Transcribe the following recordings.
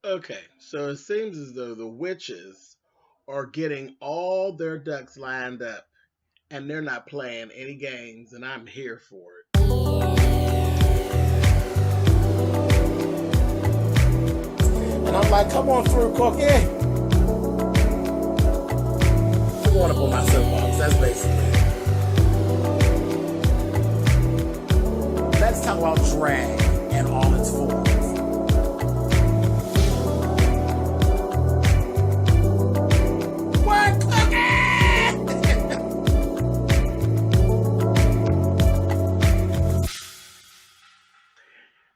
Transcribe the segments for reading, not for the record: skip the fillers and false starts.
Okay, so it seems as though the witches are getting all their ducks lined up and they're not playing any games, and I'm here for it. And I'm like, come on through, Cookie. I'm going up on my soapbox. That's basically it. Let's talk about drag and all its forms. What,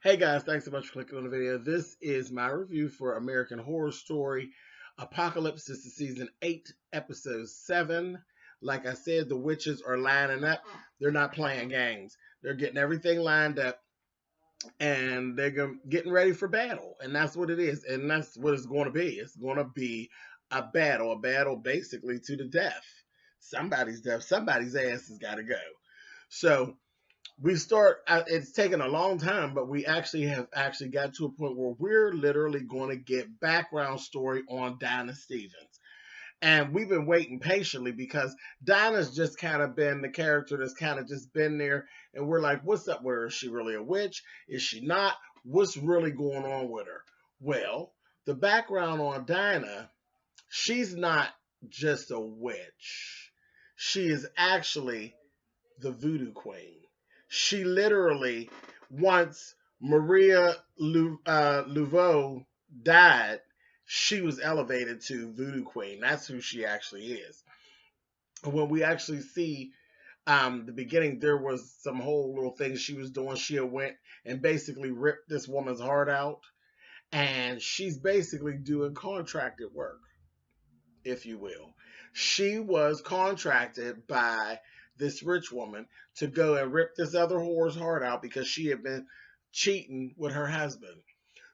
Hey guys, thanks so much for clicking on the video. This is my review for American Horror Story Apocalypse. This is season 8, episode 7. Like I said, the witches are lining up. They're not playing games. They're getting everything lined up and they're getting ready for battle. And that's what it is. And that's what it's going to be. It's going to be a battle basically to the death. Somebody's death. Somebody's ass has got to go. So we start, it's taken a long time, but we actually got to a point where we're literally going to get background story on Dinah Stevens. And we've been waiting patiently because Dinah's just kind of been the character that's kind of just been there. And we're like, what's up with her? Is she really a witch? Is she not? What's really going on with her? Well, the background on Dinah, she's not just a witch. She is actually the voodoo queen. She literally, once Maria Laveau died, she was elevated to voodoo queen. That's who she actually is. When we actually see the beginning, there was some whole little things she was doing. She had went and basically ripped this woman's heart out, and she's basically doing contracted work, if you will. She was contracted by this rich woman to go and rip this other whore's heart out because she had been cheating with her husband.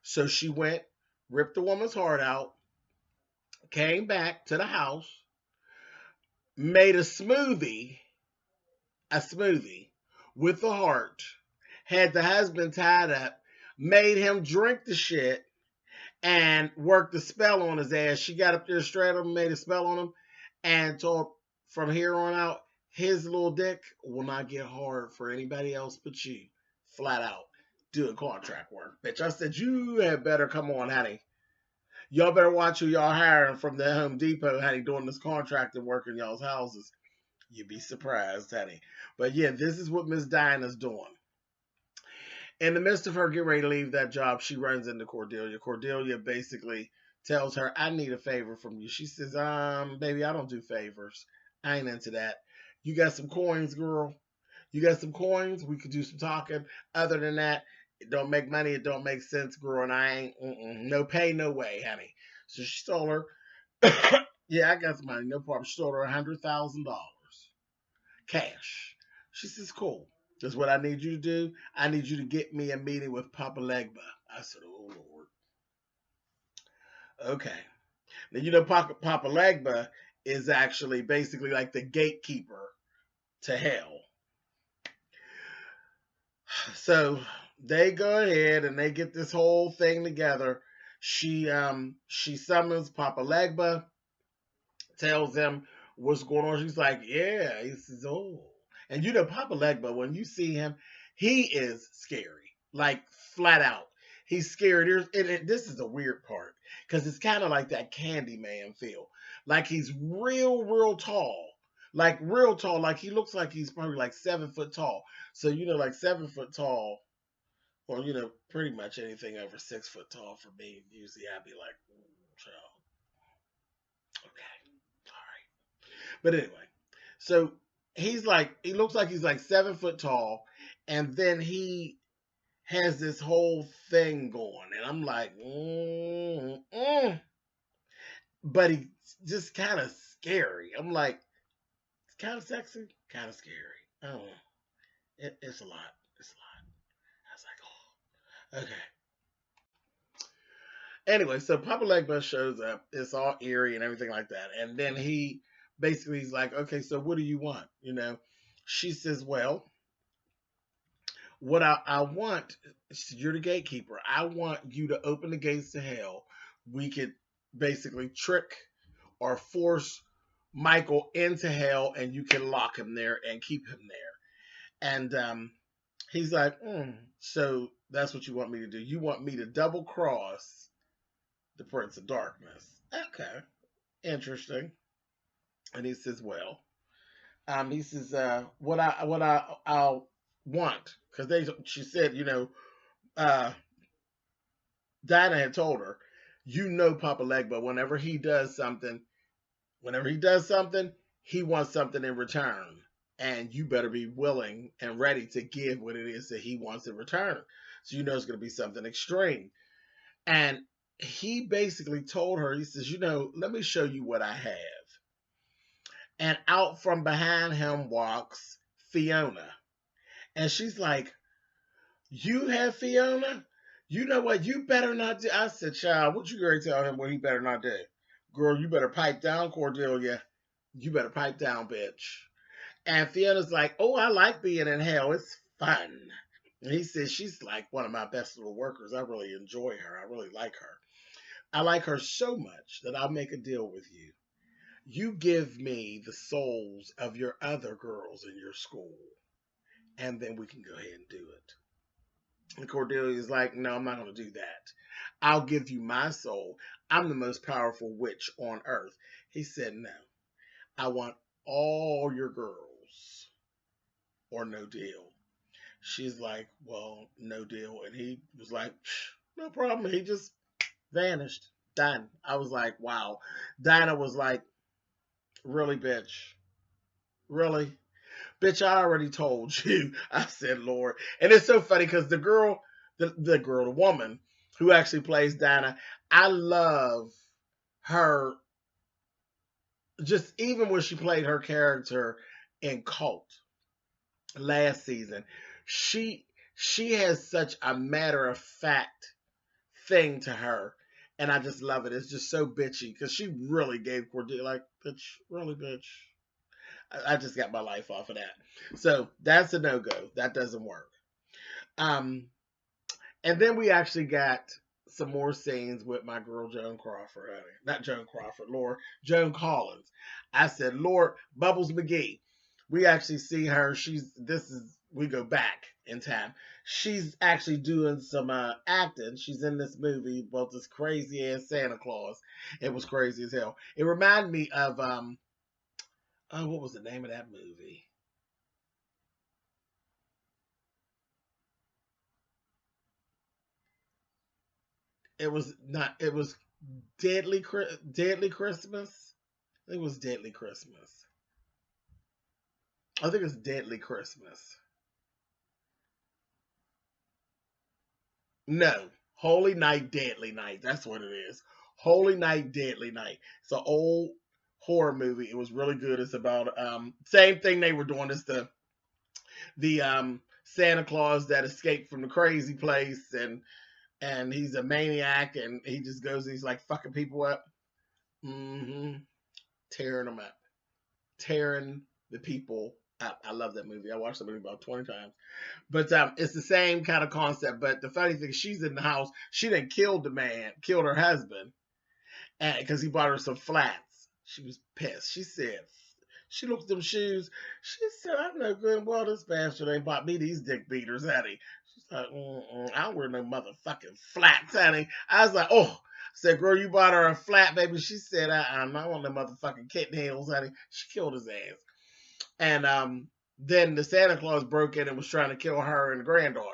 So she went, ripped the woman's heart out, came back to the house, made a smoothie with the heart, had the husband tied up, made him drink the shit, and worked the spell on his ass. She got up there straight up and made a spell on him and told from here on out, his little dick will not get hard for anybody else but you. Flat out. Doing contract work. Bitch, I said, you had better come on, honey. Y'all better watch who y'all hiring from the Home Depot, honey, doing this contracted work in y'all's houses. You'd be surprised, honey. But yeah, this is what Miss Dinah's doing. In the midst of her getting ready to leave that job, she runs into Cordelia. Cordelia basically tells her, I need a favor from you. She says, baby, I don't do favors. I ain't into that. You got some coins, girl? You got some coins? We could do some talking. Other than that, it don't make money. It don't make sense, girl. And I ain't, no pay, no way, honey. So she told her, yeah, I got some money. No problem. She told her $100,000 cash. She says, cool. That's what I need you to do. I need you to get me a meeting with Papa Legba. I said, oh, Lord. Okay. Now, you know, Papa Legba is actually basically like the gatekeeper to hell. So they go ahead and they get this whole thing together. She summons Papa Legba, tells him what's going on. She's like, yeah. He says, oh. And you know, Papa Legba, when you see him, he is scary. Like, flat out. He's scary. This is a weird part. Because it's kind of like that Candyman feel. Like, he's real tall. Like, real tall. Like, he looks like he's probably like 7 foot tall. So, you know, like 7 foot tall. Or, you know, pretty much anything over 6 foot tall for me. Usually I'd be like, child. Okay. All right. But anyway. So, he looks like he's like 7 foot tall, and then he has this whole thing going, and I'm like, but he's just kind of scary. I'm like, it's kind of sexy, kind of scary. I don't know. It's a lot. It's a lot. I was like, oh, okay. Anyway, so Papa Legba shows up. It's all eerie and everything like that, and then he's like, okay, so what do you want? You know, she says, well, what I want, you're the gatekeeper. I want you to open the gates to hell we could basically trick or force Michael into hell, and you can lock him there and keep him there. And he's like, so that's what you want me to do? You want me to double cross the Prince of Darkness? Okay, interesting. And he says, well, he says, I'll want, because she said, uh, Dinah had told her, Papa Legba, whenever he does something, he wants something in return. And you better be willing and ready to give what it is that he wants in return. So it's going to be something extreme. And he basically told her, he says, let me show you what I have. And out from behind him walks Fiona. And she's like, you have Fiona? You know what? You better not do. I said, child, what you going to tell him what he better not do? Girl, you better pipe down, Cordelia. You better pipe down, bitch. And Fiona's like, oh, I like being in hell. It's fun. And he says, she's like one of my best little workers. I really enjoy her. I really like her. I like her so much that I'll make a deal with you. You give me the souls of your other girls in your school, and then we can go ahead and do it. And Cordelia's like, no, I'm not going to do that. I'll give you my soul. I'm the most powerful witch on earth. He said, no, I want all your girls or no deal. She's like, well, no deal. And he was like, no problem. He just vanished. Done. I was like, wow. Dinah was like, really, bitch? Really? Bitch, I already told you. I said, Lord. And it's so funny because the woman who actually plays Dinah, I love her. Just even when she played her character in Cult last season, she has such a matter of fact thing to her. And I just love it. It's just so bitchy because she really gave Cordelia, like, bitch, really, bitch. I just got my life off of that. So that's a no-go. That doesn't work. And then we actually got some more scenes with my girl Joan Crawford, honey. Not Joan Crawford, Lord. Joan Collins. I said, Lord, Bubbles McGee. We actually see her. We go back in time. She's actually doing some acting. She's in this movie about this crazy ass Santa Claus. It was crazy as hell. It reminded me of what was the name of that movie? It was Deadly Christmas. It was Deadly Christmas. I think it's Deadly Christmas. No, Holy Night, Deadly Night. That's what it is. Holy Night, Deadly Night. It's an old horror movie. It was really good. It's about same thing they were doing. It's the Santa Claus that escaped from the crazy place, and he's a maniac, and he just goes. He's like fucking people up, tearing them up, tearing the people up. I love that movie. I watched the movie about 20 times. But it's the same kind of concept. But the funny thing, she's in the house. She done killed her husband, because he bought her some flats. She was pissed. She looked at them shoes. She said, I know good and well this bastard ain't bought me these dick beaters, honey. She's like, I don't wear no motherfucking flats, honey. I was like, oh. I said, girl, you bought her a flat, baby. She said, I don't want no motherfucking kitten heels, honey. She killed his ass. And then the Santa Claus broke in and was trying to kill her and the granddaughter.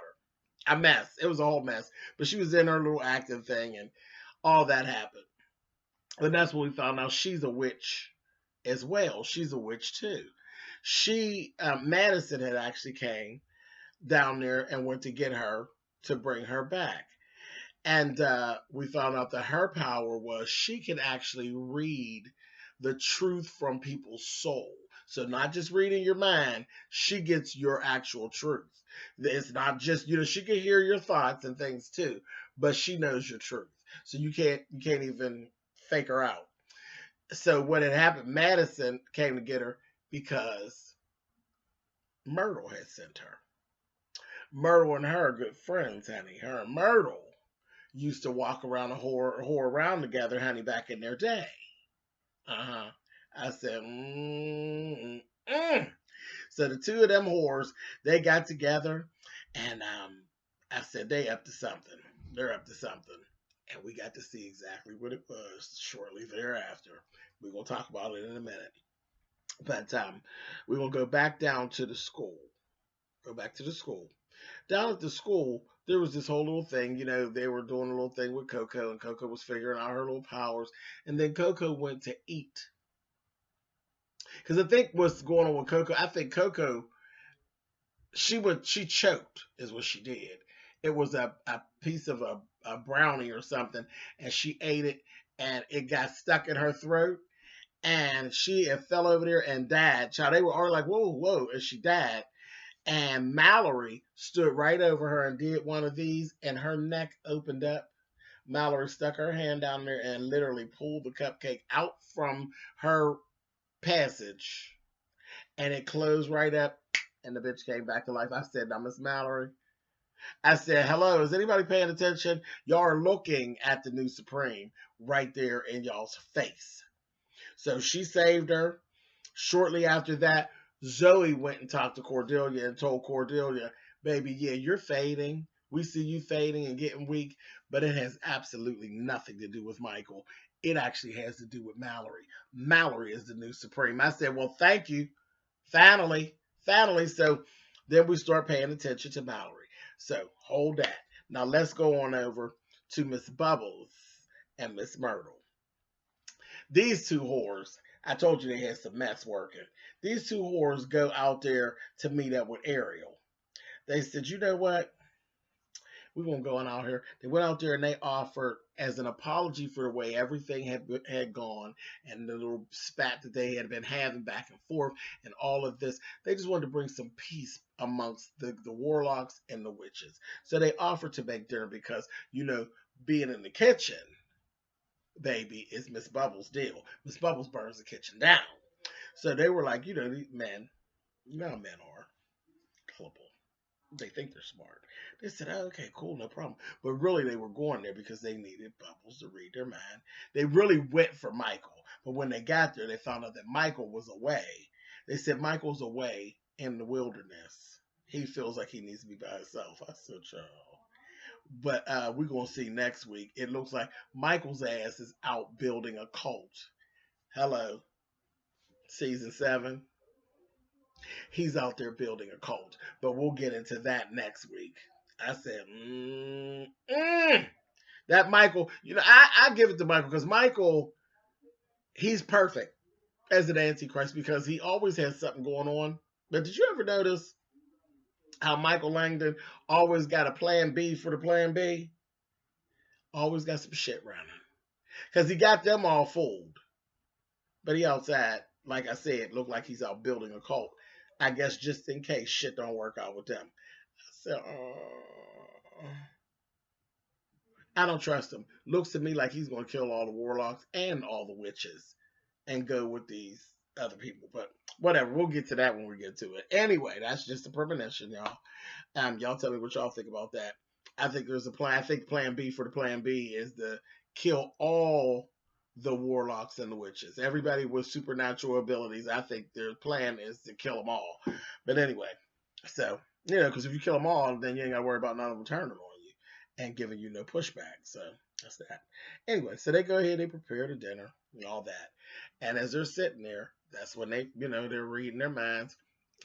A mess. It was a whole mess. But she was in her little acting thing, and all that happened. And that's when we found out she's a witch as well. She's a witch too. Madison had actually came down there and went to get her to bring her back. And we found out that her power was she can actually read the truth from people's soul. So not just reading your mind, she gets your actual truth. It's not just, she can hear your thoughts and things too, but she knows your truth. So you can't even fake her out. So what had happened, Madison came to get her because Myrtle had sent her. Myrtle and her are good friends, honey. Her and Myrtle used to walk around a whore around together, honey, back in their day. Uh-huh. I said, mm. So the two of them whores, they got together, and I said, they up to something. They're up to something. And we got to see exactly what it was shortly thereafter. We're going to talk about it in a minute. But we're going to go back down to the school. Go back to the school. Down at the school, there was this whole little thing. They were doing a little thing with Coco, and Coco was figuring out her little powers. And then Coco went to eat. Because I think what's going on with Coco, I think Coco, she choked, is what she did. It was a piece of a brownie or something, and she ate it, and it got stuck in her throat, and it fell over there and died. Child, they were all like, whoa, whoa, and she died. And Mallory stood right over her and did one of these, and her neck opened up. Mallory stuck her hand down there and literally pulled the cupcake out from her passage, and it closed right up, and the bitch came back to life. I said, now, Miss Mallory, I said, hello, is anybody paying attention? Y'all are looking at the new Supreme right there in y'all's face. So she saved her. Shortly after that, Zoe went and talked to Cordelia and told Cordelia, baby, yeah, you're fading. We see you fading and getting weak, but it has absolutely nothing to do with Michael. It actually has to do with Mallory. Mallory is the new Supreme. I said, well, thank you. Finally. So then we start paying attention to Mallory. So hold that. Now let's go on over to Miss Bubbles and Miss Myrtle. These two whores, I told you they had some mess working. These two whores go out there to meet up with Ariel. They said, you know what? We're going to go on out here. They went out there and they offered, as an apology for the way everything had gone and the little spat that they had been having back and forth and all of this, they just wanted to bring some peace amongst the warlocks and the witches. So they offered to make dinner because, being in the kitchen, baby, is Miss Bubbles' deal. Miss Bubbles burns the kitchen down. So they were like, these men, men are gullible. They think they're smart. They said, oh, okay, cool, no problem. But really, they were going there because they needed Bubbles to read their mind. They really went for Michael. But when they got there, they found out that Michael was away. They said, Michael's away in the wilderness. He feels like he needs to be by himself. I said, child. But we're going to see next week. It looks like Michael's ass is out building a cult. Hello. Season 7. He's out there building a cult. But we'll get into that next week. I said, that Michael, I give it to Michael because Michael, he's perfect as an Antichrist because he always has something going on. But did you ever notice how Michael Langdon always got a plan B for the plan B? Always got some shit running. Because he got them all fooled. But he outside, like I said, looked like he's out building a cult. I guess just in case shit don't work out with them. I said, I don't trust him. Looks to me like he's going to kill all the warlocks and all the witches and go with these other people. But whatever, we'll get to that when we get to it. Anyway, that's just a premonition, y'all. Y'all tell me what y'all think about that. I think there's a plan. I think plan B for the plan B is to kill all the warlocks and the witches. Everybody with supernatural abilities, I think their plan is to kill them all. But anyway, so, because if you kill them all, then you ain't got to worry about none of them turning on you and giving you no pushback. So that's that. Anyway, so they go ahead, they prepare the dinner and all that. And as they're sitting there, that's when they, they're reading their minds.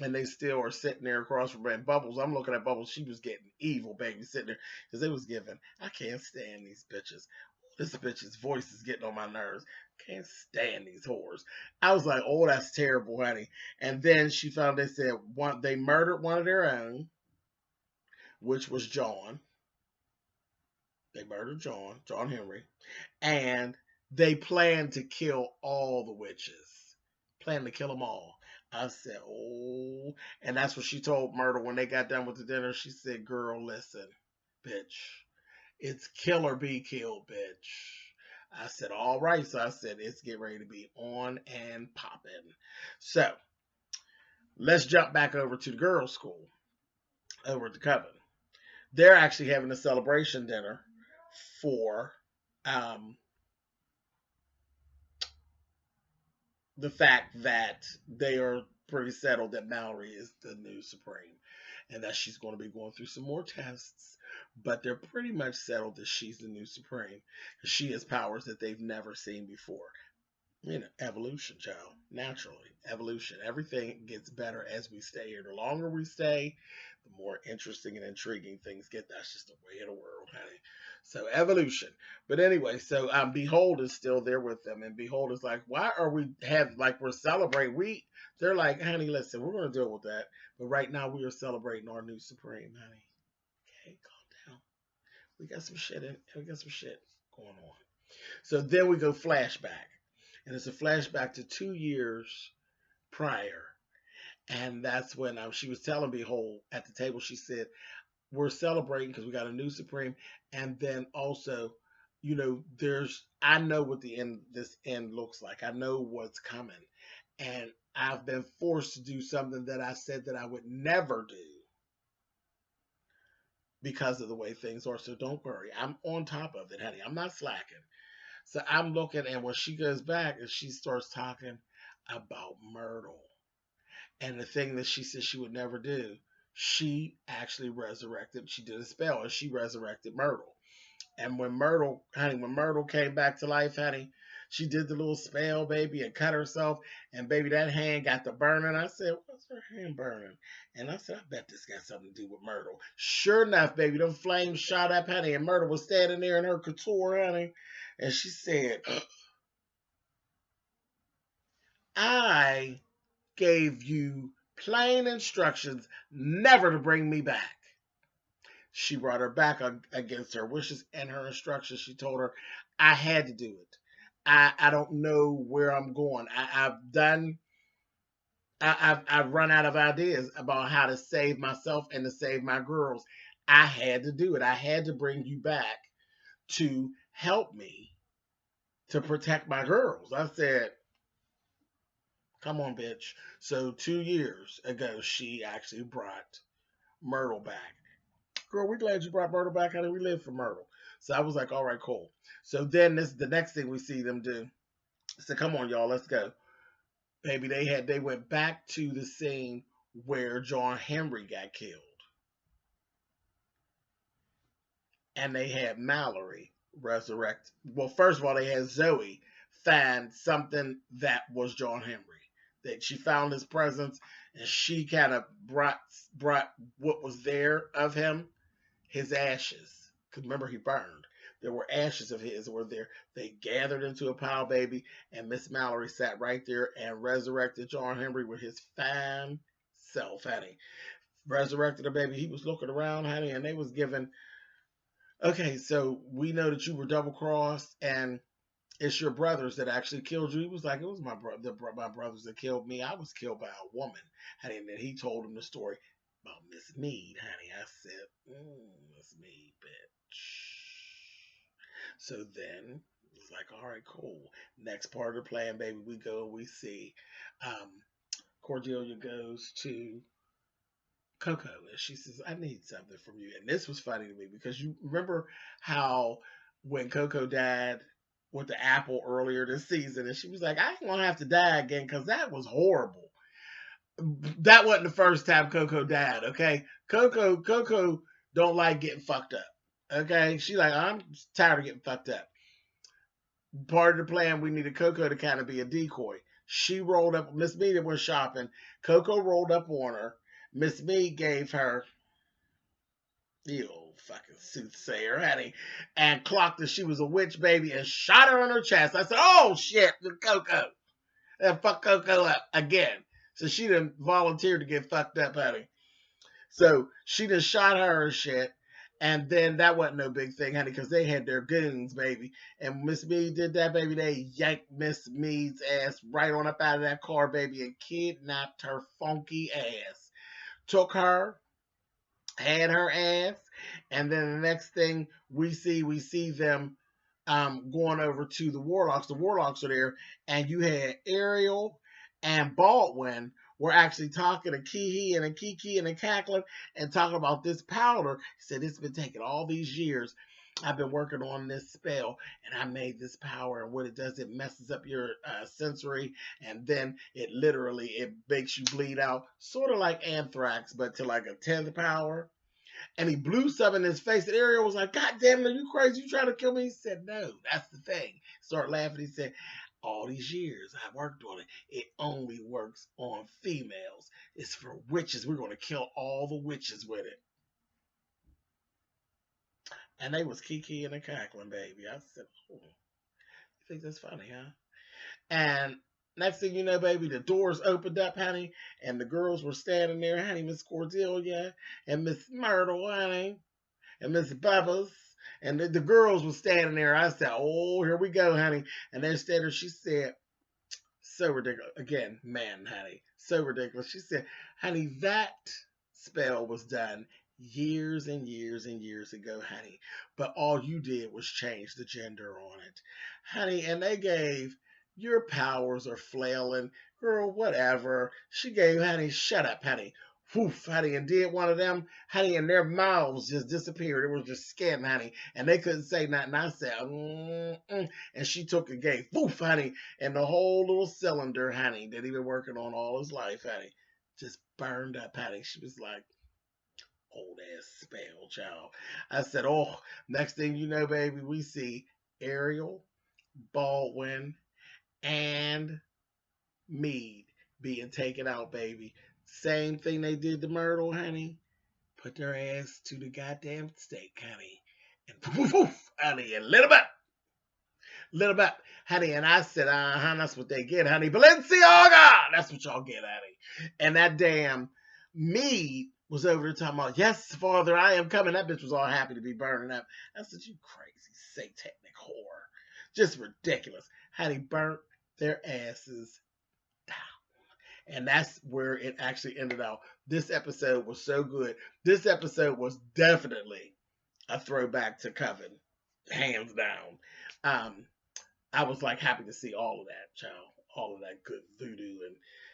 And they still are sitting there across from Bubbles. I'm looking at Bubbles. She was getting evil, baby, sitting there. Because it was giving, I can't stand these bitches. This bitch's voice is getting on my nerves. Can't stand these whores. I was like, oh, that's terrible, honey. And then she found they said they murdered one of their own, which was John. They murdered John Henry. And they planned to kill all the witches. Planned to kill them all. I said, oh. And that's what she told Myrtle when they got done with the dinner. She said, girl, listen, bitch. It's kill or be killed, bitch. I said, all right. So I said, it's getting ready to be on and popping. So let's jump back over to the girls' school over at the Coven. They're actually having a celebration dinner for the fact that they are pretty settled that Mallory is the new Supreme and that she's going to be going through some more tests, but they're pretty much settled that she's the new Supreme. She has powers that they've never seen before. Evolution, child. Naturally, evolution. Everything gets better as we stay here. The longer we stay, the more interesting and intriguing things get. That's just the way of the world, honey. So evolution. But anyway, so Behold is still there with them, and Behold is like, why are we we're celebrating? They're like, honey, listen, we're gonna deal with that. But right now we are celebrating our new Supreme, honey. Okay, calm down. We got some shit going on. So then we go flashback. And it's a flashback to 2 years prior. And that's when she was telling Behold at the table, she said, we're celebrating because we got a new Supreme. And then also, I know what this end looks like. I know what's coming. And I've been forced to do something that I said that I would never do because of the way things are. So don't worry. I'm on top of it, honey. I'm not slacking. So I'm looking, and when she goes back and she starts talking about Myrtle and the thing that she said she would never do, she actually resurrected. She did a spell and she resurrected Myrtle. And when Myrtle came back to life, honey, she did the little spell, baby, and cut herself. And baby, that hand got to burning. I said, what's her hand burning? And I said, I bet this got something to do with Myrtle. Sure enough, baby, them flames shot up, honey, and Myrtle was standing there in her couture, honey. And she said, I gave you plain instructions never to bring me back. She brought her back against her wishes and her instructions. She told her, I had to do it. I don't know where I'm going. I've run out of ideas about how to save myself and to save my girls. I had to do it. I had to bring you back to help me to protect my girls. I said, come on, bitch. So 2 years ago, she actually brought Myrtle back. Girl, we're glad you brought Myrtle back. How did we live for Myrtle? So I was like, all right, cool. So then this is the next thing we see them do. I said, come on, y'all, let's go. Baby, they went back to the scene where John Henry got killed. And they had Mallory resurrect. Well, first of all, they had Zoe find something that was John Henry. That she found his presence, and she kind of brought what was there of him, his ashes. Because remember, he burned. There were ashes of his were there. They gathered into a pile, baby, and Miss Mallory sat right there and resurrected John Henry with his fine self, honey. Resurrected her, baby. He was looking around, honey, and they was giving, okay, so we know that you were double-crossed, and it's your brothers that actually killed you. He was like, it was my brothers that killed me. I was killed by a woman. Honey, and then he told him the story about Miss Mead, honey. I said, Miss Mead, bitch. So then it was like, all right, cool. Next part of the plan, baby, we go and we see Cordelia goes to Coco, and she says, I need something from you. And this was funny to me because you remember how when Coco died with the apple earlier this season, and she was like, I ain't gonna have to die again because that was horrible. That wasn't the first time Coco died, okay? Coco don't like getting fucked up, okay? She like, I'm tired of getting fucked up. Part of the plan, we needed Coco to kind of be a decoy. She rolled up, Miss Mead went shopping. Coco rolled up on her. Miss Mead gave her, you old fucking soothsayer, honey, and clocked that she was a witch, baby, and shot her in her chest. I said, oh, shit, the Coco. And fuck Coco up again. So she done volunteered to get fucked up, honey. So she done shot her and shit. And then that wasn't no big thing, honey, because they had their goons, baby. And Miss Mead did that, baby. They yanked Miss Mead's ass right on up out of that car, baby, and kidnapped her funky ass. Took her, had her ass, and then the next thing we see them going over to the Warlocks. The Warlocks are there, and you had Ariel and Baldwin were actually talking to Kiki and cackling and talking about this powder. He said it's been taking all these years, I've been working on this spell and I made this power. And what it does, it messes up your sensory, and then it makes you bleed out, sort of like anthrax, but to like a 10th power. And he blew something in his face. And Ariel was like, God damn it, are you crazy? You trying to kill me? He said, no, that's the thing. Started laughing. He said, all these years I worked on it. It only works on females. It's for witches. We're going to kill all the witches with it. And they was kikiing and cackling, baby. I said, oh, you think that's funny, huh? And next thing you know, baby, the doors opened up, honey, and the girls were standing there, honey, Miss Cordelia and Miss Myrtle, honey, and Miss Bubbles. And the girls were standing there. I said, oh, here we go, honey. And they're standing there. She said, so ridiculous. Again, man, honey, so ridiculous. She said, honey, that spell was done years and years and years ago, honey. But all you did was change the gender on it, honey. And they gave your powers are flailing, girl, whatever. She gave, honey, shut up, honey. Woof, honey, and did one of them, honey, and their mouths just disappeared. It was just skin, honey, and they couldn't say nothing. I said, and she took a gave, woof, honey, and the whole little cylinder, honey, that he been working on all his life, honey, just burned up, honey. She was like, old ass spell, child. I said, oh, next thing you know, baby, we see Ariel, Baldwin, and Mead being taken out, baby. Same thing they did to Myrtle, honey. Put their ass to the goddamn stake, honey. And poof, poof, honey, and lit them up. Lit them up, honey. And I said, that's what they get, honey. Balenciaga! That's what y'all get, honey. And that damn Mead was over there talking about, yes, Father, I am coming. That bitch was all happy to be burning up. I said, you crazy satanic whore. Just ridiculous. Honey, burnt their asses down. And that's where it actually ended out. This episode was so good. This episode was definitely a throwback to Coven, hands down. I was like happy to see all of that, child. All of that good voodoo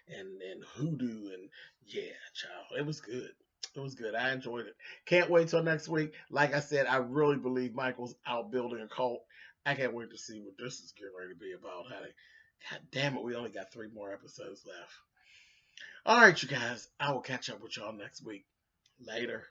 and hoodoo, and yeah, child. It was good. It was good. I enjoyed it. Can't wait till next week. Like I said, I really believe Michael's out building a cult. I can't wait to see what this is getting ready to be about, honey. God damn it, we only got 3 more episodes left. All right, you guys. I will catch up with y'all next week. Later.